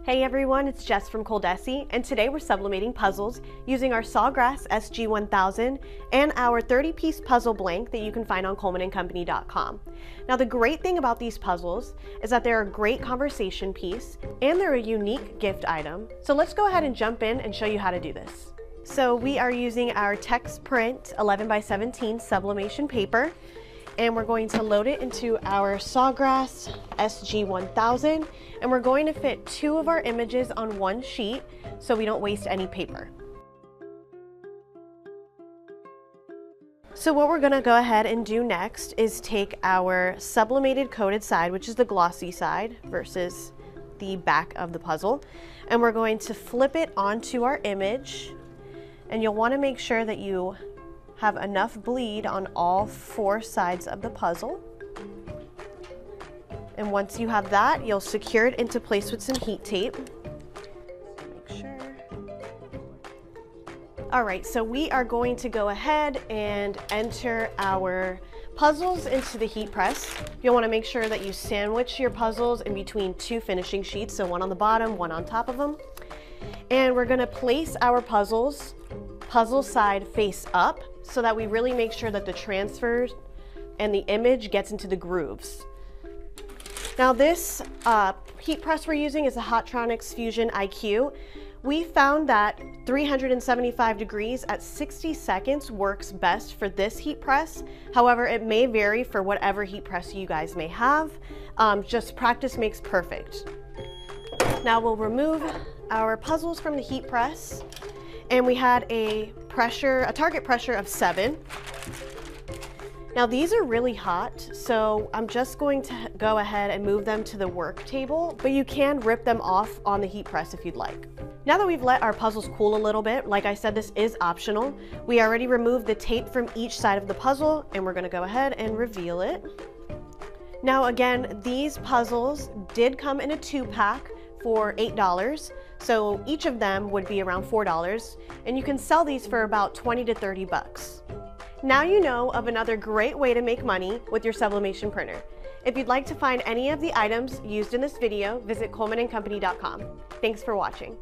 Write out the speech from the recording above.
Hey everyone, it's Jess from ColDesi, and today we're sublimating puzzles using our Sawgrass SG1000 and our 30-piece puzzle blank that you can find on colemanandcompany.com. Now the great thing about these puzzles is that they're a great conversation piece and they're a unique gift item. So let's go ahead and jump in and show you how to do this. So we are using our text print 11x17 sublimation paper, and we're going to load it into our Sawgrass SG1000, and we're going to fit 2 of our images on one sheet so we don't waste any paper. So what we're going to go ahead and do next is take our sublimated coated side, which is the glossy side versus the back of the puzzle, and we're going to flip it onto our image, and you'll want to make sure that you have enough bleed on all 4 sides of the puzzle. And once you have that, you'll secure it into place with some heat tape. Make sure. All right, so we are going to go ahead and enter our puzzles into the heat press. You'll want to make sure that you sandwich your puzzles in between 2 finishing sheets, so one on the bottom, one on top of them. And we're going to place our puzzle side face up, so that we really make sure that the transfers and the image gets into the grooves. Now this heat press we're using is a Hotronix Fusion IQ. We found that 375 degrees at 60 seconds works best for this heat press. However, it may vary for whatever heat press you guys may have. Just practice makes perfect. Now we'll remove our puzzles from the heat press, and we had a target pressure of 7. Now these are really hot, so I'm just going to go ahead and move them to the work table, but you can rip them off on the heat press if you'd like. Now that we've let our puzzles cool a little bit, like I said, this is optional. We already removed the tape from each side of the puzzle, and we're gonna go ahead and reveal it. Now again, these puzzles did come in a 2-pack for $8. So each of them would be around $4, and you can sell these for about 20 to 30 bucks. Now you know of another great way to make money with your sublimation printer. If you'd like to find any of the items used in this video, visit colemanandcompany.com. Thanks for watching.